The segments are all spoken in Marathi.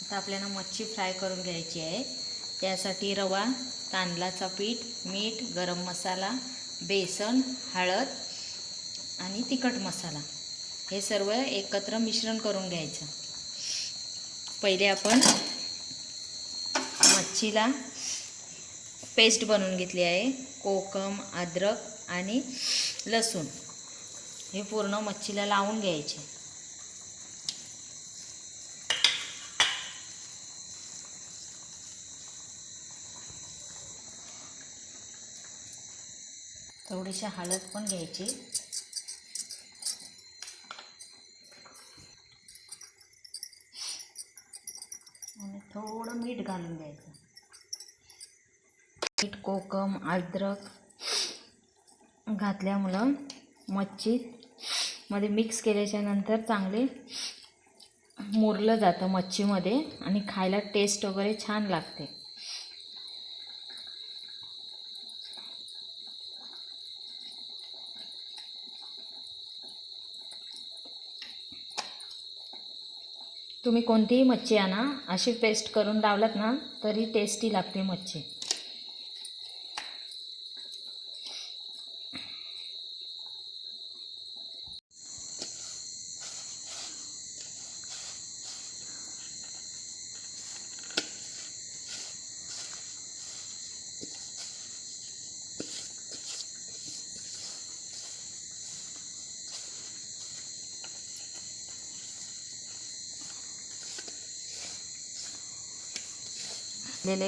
आता आपल्याला मच्छी फ्राय करून घ्यायची आहे। त्यासाठी रवा, तांदळाचा पीठ, मीठ, गरम मसाला, बेसन, हळद आणि तिखट मसाला हे सर्व एकत्र मिश्रण करून घ्यायचं। पहिले आपण मच्छीला पेस्ट बनवून घेतली आहे। कोकम, अद्रक आणि लसूण हे पूर्ण मच्छीला लावून घ्यायचे। थोडीशी हळद पण घ्यायची आणि थोडं मीठ घालून द्यायचं। मीठ, कोकम, अद्रक घातल्यामुळं मच्छी मध्ये मिक्स केल्याच्या नंतर चांगले मुरलं जातं मच्छीमध्ये आणि खायला टेस्ट वगैरे छान लागते। तुम्ही कोणतीही मच्छी आणा, अशी पेस्ट करून लावलात ना तरी टेस्टी लागते मच्छी।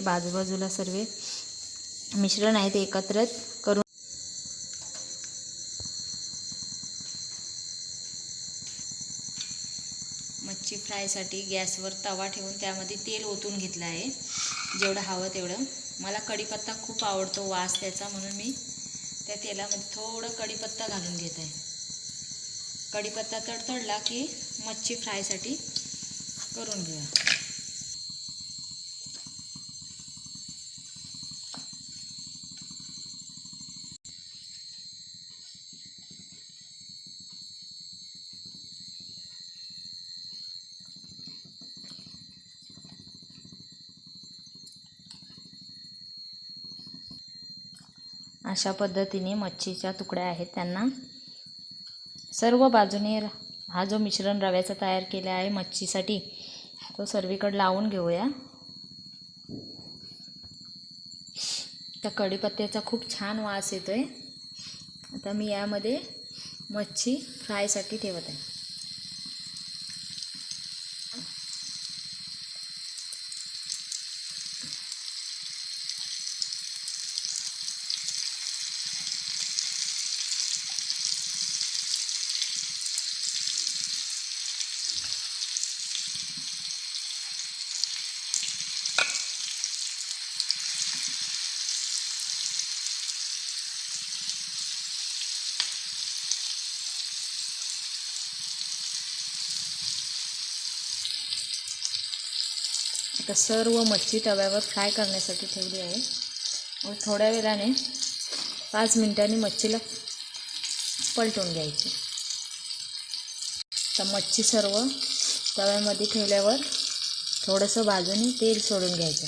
बाजूबाजूला सर्व मिश्रण आहे ते एकत्रित करून मच्छी फ्रायसाठी गॅसवर तवा ठेवून त्यामध्ये तेल ओतून घेतलं आहे, जेवढं हवं तेवढं। मला कढीपत्ता खूप आवडतो वास त्याचा, म्हणून मी त्या तेलामध्ये थोडं कढीपत्ता घालून घेत आहे। कढीपत्ता तडतडला की मच्छी फ्रायसाठी करून घेऊया। अशा पद्धतीने मच्छीच्या तुकड्या आहेत, त्यांना सर्व बाजूने हा जो मिश्रण रव्याचा तयार केला आहे मच्छीसाठी तो सर्वीकडे लावून घेऊया। त्या कढीपत्त्याचा खूप छान वास येतोय। आता मी यामध्ये मच्छी फ्रायसाठी ठेवत आहे। आता सर्व मच्छी तव्यावर फ्राय करण्यासाठी ठेवली आहे और थोड्या वेळाने 5 मिनिटांनी मच्छीला पलटून घ्यायची। तर मच्छी सर्व तव्यामध्ये ठेवल्यावर थोडंसं बाजूने तेल सोडून घ्यायचं।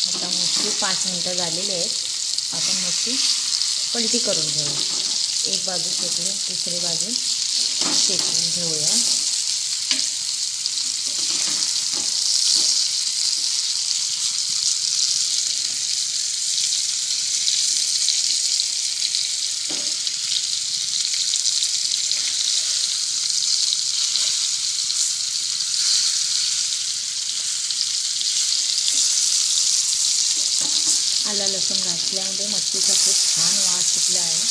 आता मच्छी 5 मिनिटं झालेली आहेत, आपण मच्छी पलटी करून घेऊया। एक बाजू शेकली, दुसरी बाजू शेकून घेऊया। आला लसूण घातल्यामुळे मच्छीचा खूप छान वास सुटला आहे।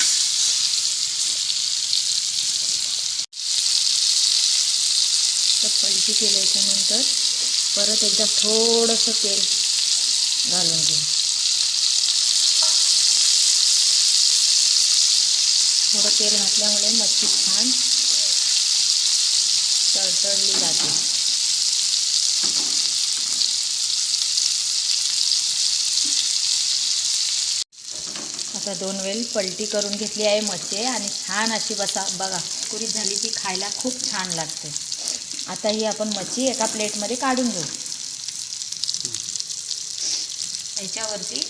तर पलटी केल्याच्या नंतर परत एकदा थोडंसं तेल घालून घेऊ। थोडं तेल घातल्यामुळे मच्छी छान तडतडली जाते। आता 2 वेळ पलटी करून घेतली आहे मच्छी आणि छान अशी बघा कुरीत झाली ती खायला खूप छान लागते. आता ही आपण मच्छी एका प्लेटमध्ये काढून घेऊ. याच्यावरती